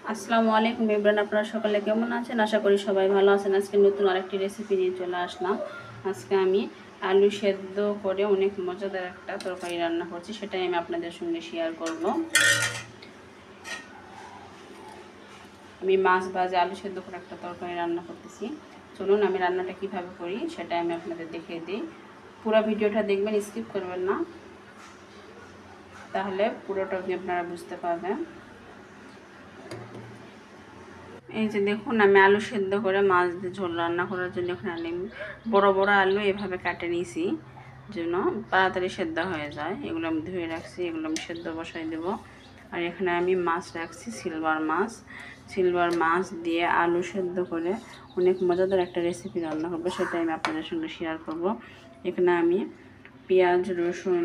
আসসালামু আলাইকুম এভরিওয়ান, আপনারা সকালে কেমন আছেন? আশা করি সবাই ভালো আছেন। আজকে নতুন আরেকটি রেসিপি নিয়ে চলে আসলাম। আজকে আমি আলু সেদ্ধ করে অনেক মজাদার একটা তরকারি রান্না করছি, সেটাই আমি আপনাদের সঙ্গে শেয়ার করব। আমি মাছ ভাজা আলু সেদ্ধ করে একটা তরকারি রান্না করতেছি। চলুন আমি রান্নাটা কিভাবে করি সেটাই আমি আপনাদের দেখিয়ে দিই। পুরো ভিডিওটা দেখবেন, স্কিপ করবেন না, তাহলে পুরোটা আপনারা বুঝতে পারবেন। এই যে দেখুন, আমি আলু সেদ্ধ করে মাছ দিয়ে ঝোল রান্না করার জন্য এখানে আমি বড় বড় আলু এভাবে কাটে নিয়েছি, যেন তাড়াতাড়ি সেদ্ধ হয়ে যায়। এগুলো আমি ধুয়ে রাখছি, এগুলো আমি সেদ্ধ বসাই দেব। আর এখানে আমি মাছ রাখছি, সিলভার মাছ দিয়ে আলু সেদ্ধ করে অনেক মজাদার একটা রেসিপি রান্না করবো, সেটাই আমি আপনাদের সঙ্গে শেয়ার করব। এখানে আমি পেঁয়াজ, রসুন,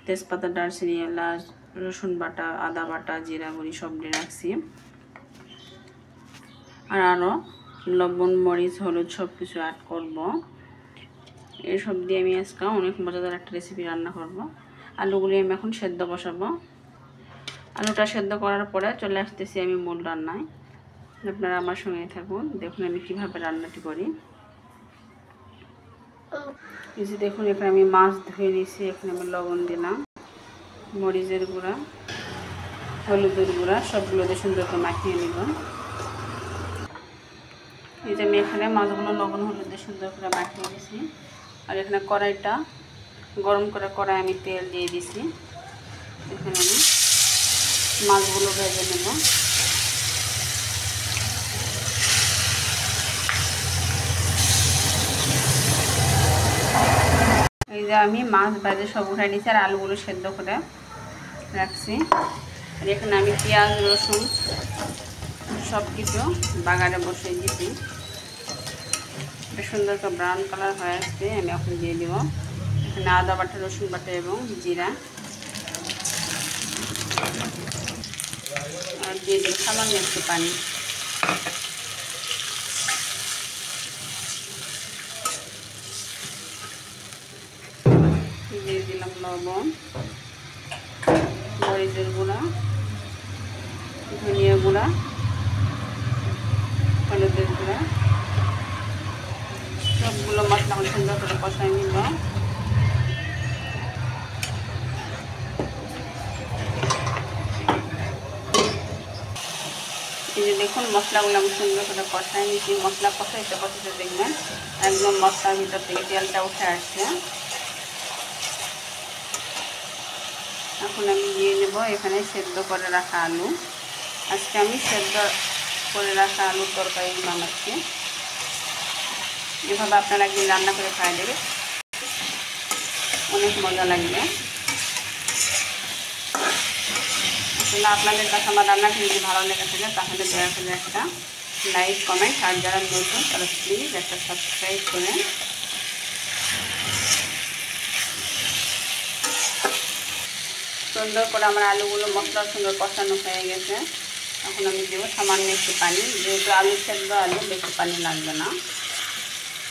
তেজপাতা, দারচিনি, এলাচ, রসুন বাটা, আদা বাটা, জিরা গুঁড়ি সব দিয়ে রাখছি। আর আরও লবণ, মরিচ, হলুদ সব কিছু অ্যাড করব। এসব দিয়ে আমি আজকে অনেক মজাদার একটা রেসিপি রান্না করব। আলুগুলি আমি এখন সেদ্ধ বসাবো। আলুটা সেদ্ধ করার পরে চলে আসতেছি আমি মূল রান্নায়। আপনারা আমার সঙ্গে থাকুন, দেখুন আমি কিভাবে রান্নাটি করি। এই যে দেখুন, এখানে আমি মাছ ধুয়ে নিয়েছি। এখানে আমি লবণ দিলাম, মরিচের গুঁড়া, হলুদের গুঁড়া সবগুলো দিয়ে সুন্দর করে মাখিয়ে নিব। এই যে আমি এখানে মাছগুলো লবণ হলুদ দিয়ে সুন্দর করে মাখিয়ে দিয়েছি। আর এখানে কড়াইটা গরম করে কড়াই আমি তেল দিয়ে দিছি। এখানে আমি মাছগুলো ভেজে নেব। এই যে আমি মাছ ভেজে সব উঠাই নিয়েছি আর আলুগুলো সেদ্ধ করে রাখছি। আর এখানে আমি পেঁয়াজ, রসুন সব কিছু বাগারে বসিয়ে দিয়েছি। সুন্দর করে ব্রাউন কালার হয়ে আসছে, আমি এখন দিয়ে দেব এখানে আদা বাটা, রসুন বাটা এবং জিরা। আর দিয়ে দেবো সামান্য একটু পানি। দিয়ে দিলাম লবণ, মরিচের গুঁড়া, ধনিয়া গুঁড়া, হলুদের গুঁড়া সবগুলো মশলা সুন্দর করে কষাই নিব। এই যে দেখুন, মশলাগুলো আমি সুন্দর করে কষাই নিচ্ছি। মশলা কষাইতে কষাইতে দেখবেন একদম মশলার ভিতর থেকে তেলটা উঠে আসছে। এখন আমি দিয়ে দেব এখানে সেদ্ধ করে রাখা আলু। আজকে আমি সেদ্ধ করে রাখা আলুর তরকারি বানাচ্ছি। এভাবে আপনারা একদিন রান্না করে খাই দেবে, অনেক মজা লাগবে। আসলে আপনাদের কাছে আমার রান্নাটি যদি ভালো লেগে থাকে তাহলে দয়া করে একটা লাইক, কমেন্ট, আর যারা নতুন তারা প্লিজ একটা সাবস্ক্রাইব করে। সুন্দর করে আমার আলুগুলো মশলার সঙ্গে কষানো হয়ে গেছে। এখন আমি দেবো সামান্য একটু পানি। যেহেতু আলু সেদ্ধ আলু, বেশি পানি লাগবে না।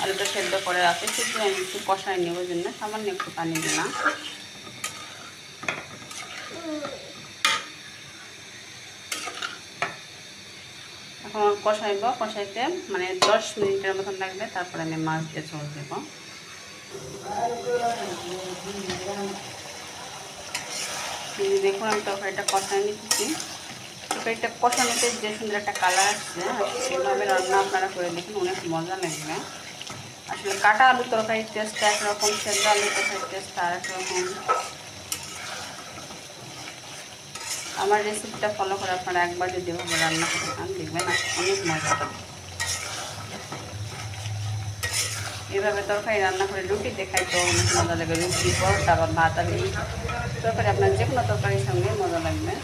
আলুটা সেদ্ধ করে রাখে শুধু আমি একটু কষাই নেওয়ার জন্য সামান্য একটু পানি দিলাম। এখন কষাইতে মানে 10 মিনিটের মতন লাগবে, তারপরে আমি মাছ দিয়ে ঝোল দেবো। দেখুন আমি তরকারিটা কষাই নিতেছি। তরকারিটা কষানোতে যে সুন্দর একটা কালার আসছে, সেভাবে রান্না আপনারা করে দেখুন, অনেক মজা লাগবে। আসলে কাটা আলু তরকারির টেস্টটা একরকম, সেদ্ধ আলু তরকারির টেস্টটা আর একরকম। আমার রেসিপিটা ফলো করে আপনারা একবার যদি এভাবে রান্না করতে চান দেখবেন অনেক মজা হবে। এভাবে তরকারি রান্না করে রুটি দেখাই তো অনেক মজা লাগবে। রুটি, পরোটা বা ভাত, আর এই তরকারি আপনার যে কোনো তরকারির সঙ্গে মজা লাগবে।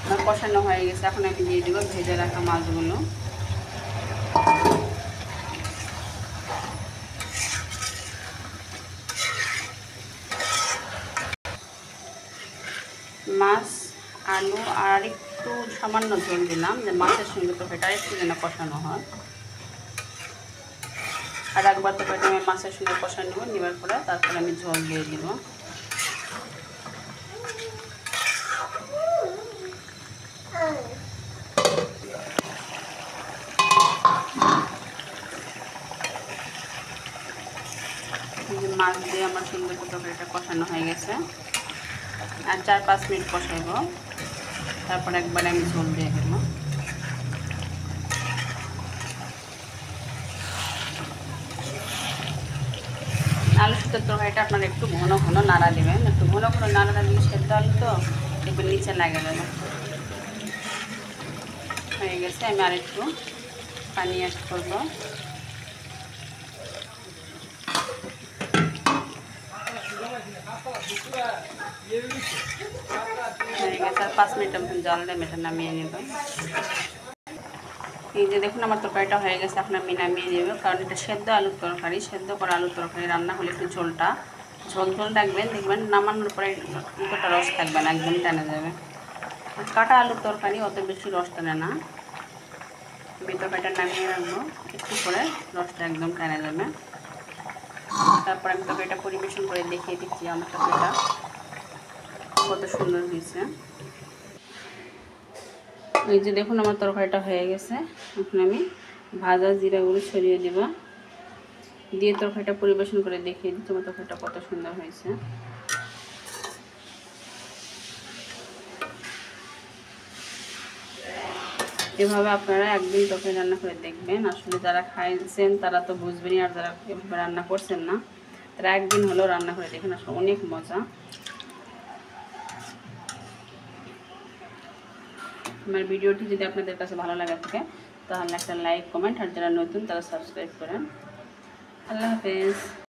আমার কষানো হয়ে গেছে, এখন আমি দিয়ে দেবো ভেজে রাখা মাছগুলো। মাছ, আলু আর একটু সামান্য ঝোল দিলাম, যে মাছের সঙ্গে তরকারিটা একটু যেন কষানো হয়। আর একবার তরকারিটা আমি মাছের সঙ্গে কষা নেব, নেওয়ার পরে তারপরে আমি ঝোল দিয়ে দিব। মাছ দিয়ে আমার সুন্দর করে তরকারিটা কষানো হয়ে গেছে। আর 4-5 মিনিট কষাইব, তারপর একবার আমি ঝোল দিয়ে দেবো। আলু সিদ্ধর তরকারিটা আপনারা একটু ঘন ঘন নাড়া দেবেন, একটু ঘন ঘন নাড়া দিলে সেদ্ধ আলু তো দেখবেন নিচে লাগে যাবে। হয়ে গেছে, আমি আরেকটু পানি অ্যাড করবো। হয়ে গেছে, আর 5 মিনিট আমি জল দিয়ে এটা নামিয়ে নেব। এই যে দেখুন আমার তরকারিটা হয়ে গেছে, এখন আমি নামিয়ে নেব, কারণ এটা সেদ্ধ আলুর তরকারি। সেদ্ধ করা আলুর তরকারি রান্না হলে একটু ঝোল ঝোল রাখবেন, দেখবেন নামানোর পরে দুটোটা রস থাকবে না, একদম টেনে যাবে। কাটা আলুর তরকারি অত বেশি রস টানে না। আমি তরকারিটা নামিয়ে রাখবো, একটু করে রসটা একদম টেনে যাবে। তারপর আমি তরকারিটা পরিবেশন করে দেখিয়ে দিচ্ছি আমার তরকারিটা কত সুন্দর হয়েছে। এই যে দেখুন আমার তরকারিটা হয়ে গেছে, এখন আমি ভাজা জিরাগুলো ছড়িয়ে দেব, দিয়ে তরকারিটা পরিবেশন করে দেখিয়ে দিচ্ছি আমার তরকারিটা কত সুন্দর হয়েছে। এভাবে আপনারা একদিন তরকারি রান্না করে দেখবেন, আসলে যারা খাইছেন তারা তো বুঝবেনই, আর যারা এভাবে রান্না করছেন না তারা একদিন হলেও রান্না করে দেখবেন, আসলে অনেক মজা। আমার ভিডিওটি যদি আপনাদের কাছে ভালো লাগে থাকে তাহলে একটা লাইক, কমেন্ট, আর যারা নতুন তারা সাবস্ক্রাইব করেন। আল্লাহ হাফেজ।